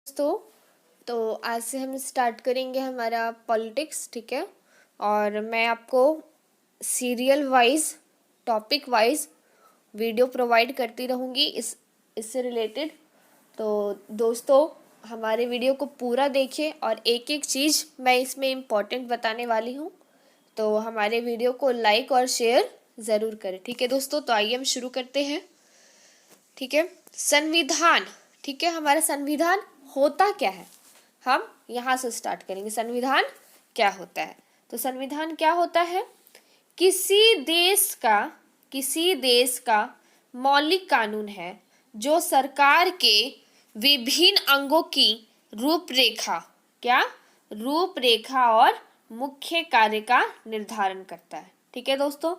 दोस्तों, तो आज से हम स्टार्ट करेंगे हमारा पॉलिटिक्स। ठीक है, और मैं आपको serial wise, topic wise video provide करती रहूँगी इससे रिलेटेड। तो दोस्तों, हमारे वीडियो को पूरा देखिए और एक एक चीज़ मैं इसमें इम्पोर्टेंट बताने वाली हूँ, तो हमारे वीडियो को लाइक और शेयर ज़रूर करें। ठीक है दोस्तों, तो आइए हम शुरू करते हैं। ठीक है, संविधान। ठीक है, हमारा संविधान होता क्या है, हम यहाँ से स्टार्ट करेंगे। संविधान क्या होता है? तो संविधान क्या होता है? किसी देश का मौलिक कानून है जो सरकार के विभिन्न अंगों की रूपरेखा और मुख्य कार्य का निर्धारण करता है। ठीक है दोस्तों,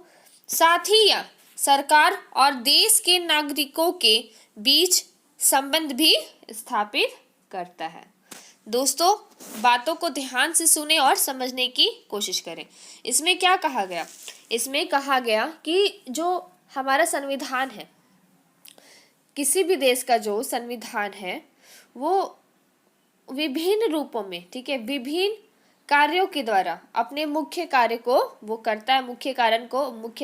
साथ ही यह सरकार और देश के नागरिकों के बीच संबंध भी स्थापित करता है। दोस्तों, बातों को ध्यान से सुने और समझने की कोशिश करें। इसमें क्या कहा गया? इसमें कहा गया कि जो हमारा संविधान है, किसी भी देश का जो संविधान है वो विभिन्न रूपों में, ठीक है, विभिन्न कार्यों के द्वारा अपने मुख्य कार्य को वो करता है, मुख्य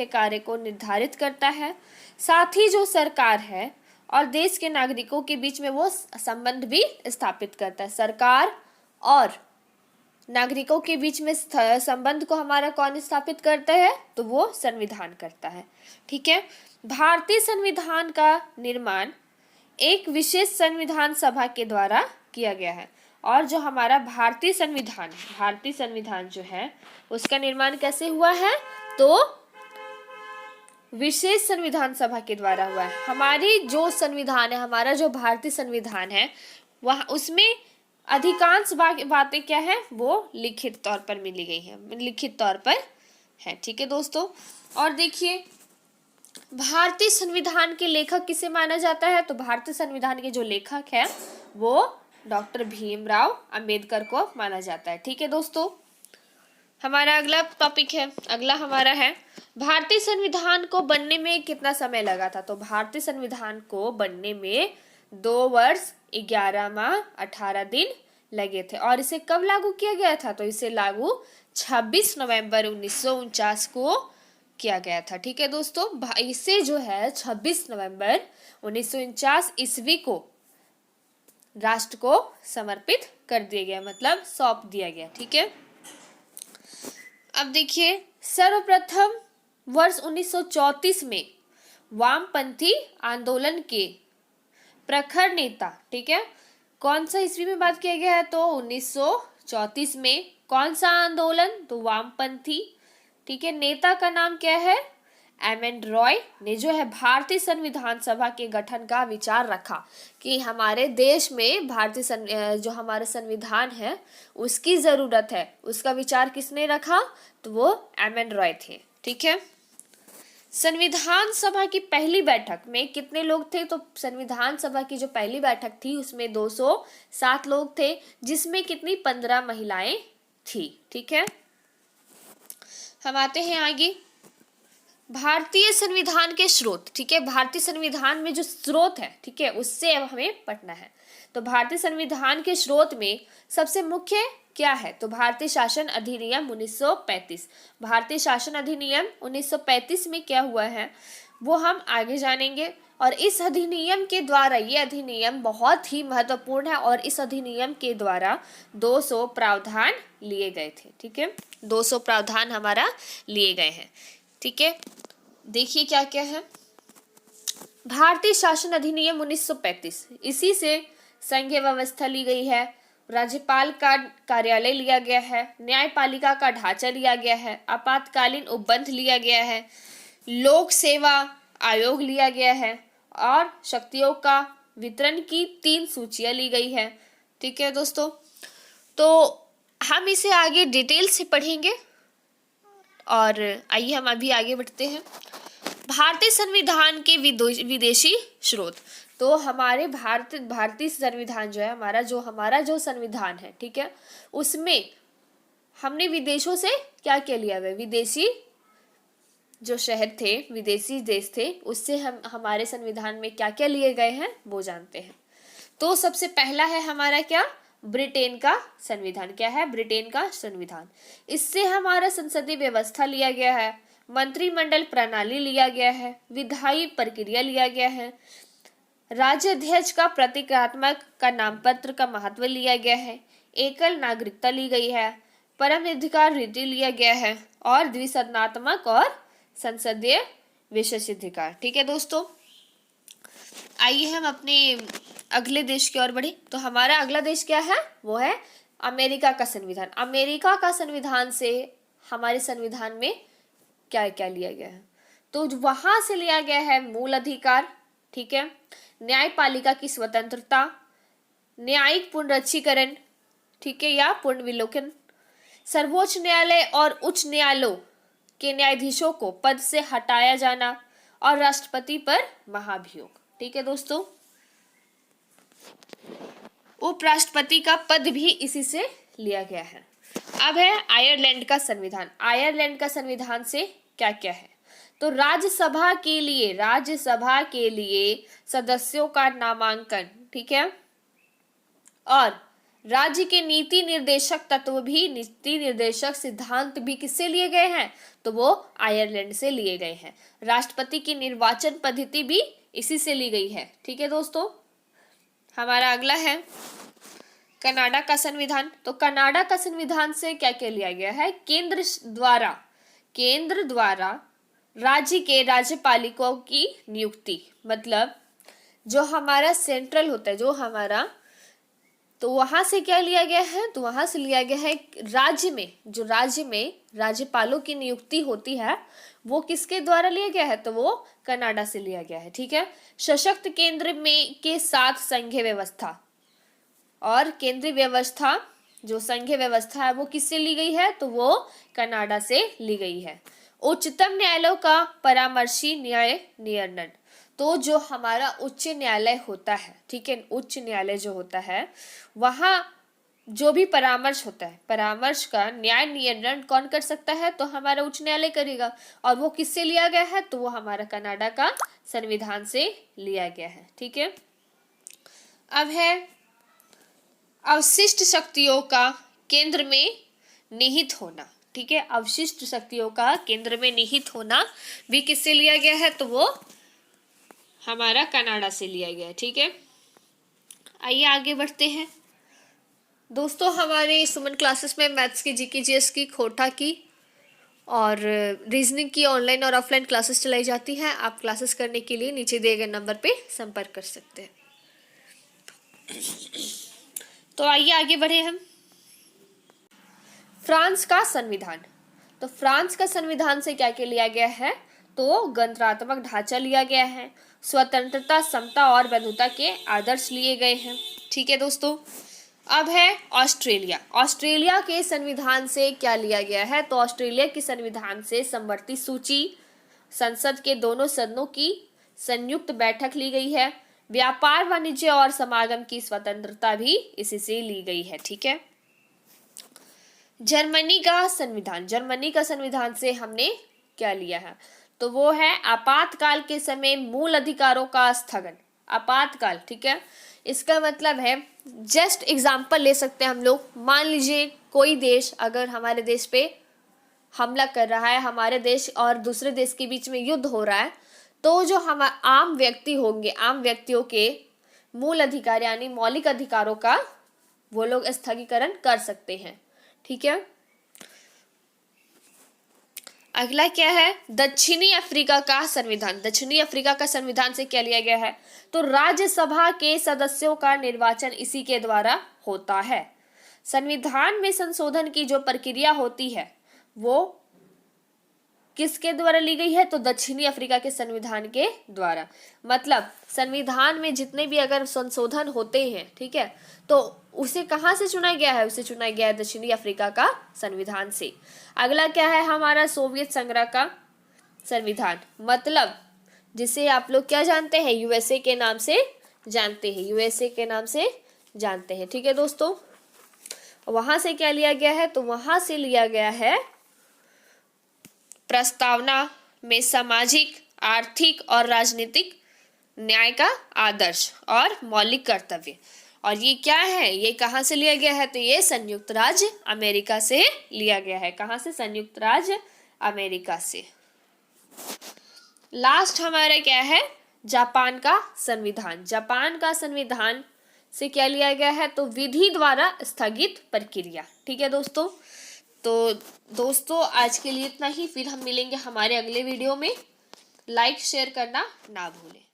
कार्य को निर्धारित करता है। साथ ही जो सरकार है और देश के नागरिकों के बीच में वो संबंध भी स्थापित करता है। सरकार और नागरिकों के बीच में संबंध को हमारा कौन स्थापित करता है? तो वो संविधान करता है। ठीक है, भारतीय संविधान का निर्माण एक विशेष संविधान सभा के द्वारा किया गया है। और जो हमारा भारतीय संविधान जो है उसका निर्माण कैसे हुआ है? तो विशेष संविधान सभा के द्वारा हुआ है। हमारी जो संविधान है, हमारा जो भारतीय संविधान है, वह उसमें अधिकांश बातें क्या है? वो लिखित तौर पर मिली गई है, लिखित तौर पर है। ठीक है दोस्तों, और देखिए भारतीय संविधान के लेखक किसे माना जाता है? तो भारतीय संविधान के जो लेखक है वो डॉक्टर भीमराव अंबेडकर को माना जाता है। ठीक है दोस्तों, हमारा अगला टॉपिक है, अगला हमारा है भारतीय संविधान को बनने में कितना समय लगा था? तो भारतीय संविधान को बनने में 2 वर्ष 11 माह 18 दिन लगे थे। और इसे कब लागू किया गया था? तो इसे लागू 26 नवंबर 1949 को किया गया था। ठीक है दोस्तों, इसे जो है 26 नवंबर 1949 ईस्वी को राष्ट्र को समर्पित कर दिया गया, मतलब सौंप दिया गया। ठीक है, अब देखिए सर्वप्रथम वर्ष 1934 में वामपंथी आंदोलन के प्रखर नेता, ठीक है, कौन सा ईस्वी में बात किया गया है? तो 1934 में। कौन सा आंदोलन? तो वामपंथी। ठीक है, नेता का नाम क्या है? एम.एन. रॉय ने जो है भारतीय संविधान सभा के गठन का विचार रखा कि हमारे देश में जो हमारा संविधान है उसकी जरूरत है। उसका विचार किसने रखा? तो वो एम.एन. रॉय थे। ठीक है, संविधान सभा की पहली बैठक में कितने लोग थे? तो संविधान सभा की जो पहली बैठक थी उसमें 207 लोग थे, जिसमें कितनी 15 महिलाएं थी। ठीक है, हम आते हैं आगे भारतीय संविधान के स्रोत। ठीक है, भारतीय संविधान में जो स्रोत है, ठीक है, उससे अब हमें पढ़ना है। तो भारतीय संविधान के स्रोत में सबसे मुख्य क्या है? तो भारतीय शासन अधिनियम 1935। भारतीय शासन अधिनियम 1935 में क्या हुआ है वो हम आगे जानेंगे। और इस अधिनियम के द्वारा, ये अधिनियम बहुत ही महत्वपूर्ण है और इस अधिनियम के द्वारा 200 प्रावधान लिए गए थे। ठीक है, 200 प्रावधान हमारा लिए गए हैं। ठीक है, देखिए क्या क्या है। भारतीय शासन अधिनियम 1935, इसी से संघीय व्यवस्था ली गई है, राज्यपाल का कार्यालय लिया गया है, न्यायपालिका का ढांचा लिया गया है, आपातकालीन उपबंध लिया गया है, लोक सेवा आयोग लिया गया है और शक्तियों का वितरण की 3 सूचियां ली गई है। ठीक है दोस्तों, तो हम इसे आगे डिटेल से पढ़ेंगे। और आइए हम अभी आगे बढ़ते हैं। भारतीय संविधान के विदेशी स्रोत। तो हमारे भारतीय संविधान जो है, हमारा जो संविधान है, ठीक है, उसमें हमने विदेशों से क्या क्या लिया हुआ है? विदेशी जो शहर थे, विदेशी देश थे, उससे हम हमारे संविधान में क्या क्या लिए गए हैं वो जानते हैं। तो सबसे पहला है हमारा क्या, ब्रिटेन का संविधान। क्या है, ब्रिटेन का संविधान। इससे हमारा संसदीय व्यवस्था लिया गया है, मंत्रिमंडल प्रणाली लिया गया है, विधायी प्रक्रिया लिया गया है, राज्याध्यक्ष का प्रतीकात्मक का नामपत्र का महत्व लिया गया है, एकल नागरिकता ली गई है, परमाधिकार रीति लिया गया है, और द्विसदनात्मक और संसदीय विशेषाधिकार। ठीक है दोस्तों, आइए हम अपने अगले देश की ओर बढ़े। तो हमारा अगला देश क्या है, वो है अमेरिका का संविधान। अमेरिका का संविधान से हमारे संविधान में क्या क्या लिया गया है, तो वहां से लिया गया है मूल अधिकार, ठीक है, न्यायपालिका की स्वतंत्रता, न्यायिक पुनरीक्षीकरण, ठीक है, या पुनर्विलोकन, सर्वोच्च न्यायालय और उच्च न्यायालयों के न्यायाधीशों को पद से हटाया जाना, और राष्ट्रपति पर महाभियोग। ठीक है दोस्तों, उपराष्ट्रपति का पद भी इसी से लिया गया है। अब है आयरलैंड का संविधान। आयरलैंड का संविधान से क्या क्या है, तो राज्यसभा के लिए सदस्यों का नामांकन, ठीक है, और राज्य के नीति निर्देशक तत्व भी, नीति निर्देशक सिद्धांत भी किससे लिए गए हैं, तो वो आयरलैंड से लिए गए हैं। राष्ट्रपति की निर्वाचन पद्धति भी इसी से ली गई है। ठीक है दोस्तों, हमारा अगला है कनाडा का संविधान। तो कनाडा का संविधान से क्या क्या लिया गया है, केंद्र द्वारा राज्य के राज्यपालिकाओं की नियुक्ति, मतलब जो हमारा सेंट्रल होता है, जो हमारा, तो वहां से क्या लिया गया है, तो वहां से लिया गया है राज्य में राज्यपालों की नियुक्ति होती है, वो किसके द्वारा लिया गया है, तो वो कनाडा से लिया गया है। ठीक है, सशक्त केंद्र में के साथ संघीय व्यवस्था, और केंद्रीय व्यवस्था जो संघीय व्यवस्था है वो किससे ली गई है, तो वो कनाडा से ली गई है। उच्चतम न्यायालय का परामर्शी न्याय निर्णय, तो जो हमारा उच्च न्यायालय होता है, ठीक है, उच्च न्यायालय जो होता है वहाँ जो भी परामर्श होता है, परामर्श का न्याय निर्णय कौन कर सकता है, तो हमारा उच्च न्यायालय करेगा, और वो किससे लिया गया है, तो वो हमारा कनाडा का संविधान से लिया गया है। ठीक है, अब है अवशिष्ट शक्तियों का केंद्र में निहित होना। ठीक है, अवशिष्ट शक्तियों का केंद्र में निहित होना भी किससे लिया गया है, तो वो हमारा कनाडा से लिया गया है। ठीक है, आइए आगे बढ़ते हैं दोस्तों। हमारे सुमन क्लासेस में मैथ्स की, जीके जीएस की, खोटा की और रीजनिंग की ऑनलाइन और ऑफलाइन क्लासेस चलाई जाती हैं। आप क्लासेस करने के लिए नीचे दिए गए नंबर पे संपर्क कर सकते हैं। तो आइए आगे बढ़े हम। फ्रांस का संविधान। तो फ्रांस का संविधान से क्या क्या लिया गया है, तो गणतंत्रात्मक ढांचा लिया गया है, स्वतंत्रता, समता और बंधुता के आदर्श लिए गए हैं। ठीक है दोस्तों, अब है ऑस्ट्रेलिया। ऑस्ट्रेलिया के संविधान से क्या लिया गया है, तो ऑस्ट्रेलिया के संविधान से समवर्ती सूची, संसद के दोनों सदनों की संयुक्त बैठक ली गई है, व्यापार, वाणिज्य और समागम की स्वतंत्रता भी इसी से ली गई है। ठीक है, जर्मनी का संविधान। जर्मनी का संविधान से हमने क्या लिया है, तो वो है आपातकाल के समय मूल अधिकारों का स्थगन। आपातकाल, ठीक है, इसका मतलब है, जस्ट एग्जांपल ले सकते हैं हम लोग। मान लीजिए कोई देश अगर हमारे देश पे हमला कर रहा है, हमारे देश और दूसरे देश के बीच में युद्ध हो रहा है, तो जो हम आम व्यक्ति होंगे, आम व्यक्तियों के मूल अधिकार यानी मौलिक अधिकारों का वो लोग स्थगीकरण कर सकते हैं। ठीक है, अगला क्या है, दक्षिणी अफ्रीका का संविधान। दक्षिणी अफ्रीका का संविधान से क्या लिया गया है, तो राज्यसभा के सदस्यों का निर्वाचन इसी के द्वारा होता है। संविधान में संशोधन की जो प्रक्रिया होती है वो किसके द्वारा ली गई है, तो दक्षिणी अफ्रीका के संविधान के द्वारा। मतलब संविधान में जितने भी अगर संशोधन होते हैं, ठीक है, तो उसे कहाँ से चुना गया है, उसे चुना गया है दक्षिणी अफ्रीका का संविधान से। अगला क्या है हमारा, सोवियत संघ का संविधान, मतलब जिसे आप लोग क्या जानते हैं, यूएसए के नाम से जानते हैं, यूएसए के नाम से जानते हैं। ठीक है दोस्तों, वहां से क्या लिया गया है, तो वहां से लिया गया है प्रस्तावना में सामाजिक, आर्थिक और राजनीतिक न्याय का आदर्श और मौलिक कर्तव्य। और ये क्या है, ये कहाँ से लिया गया है, तो ये संयुक्त राज्य अमेरिका से लिया गया है। कहाँ से, संयुक्त राज्य अमेरिका से। लास्ट हमारा क्या है, जापान का संविधान। जापान का संविधान से क्या लिया गया है, तो विधि द्वारा स्थगित प्रक्रिया। ठीक है दोस्तों। तो दोस्तों आज के लिए इतना ही, फिर हम मिलेंगे हमारे अगले वीडियो में। लाइक शेयर करना ना भूलें।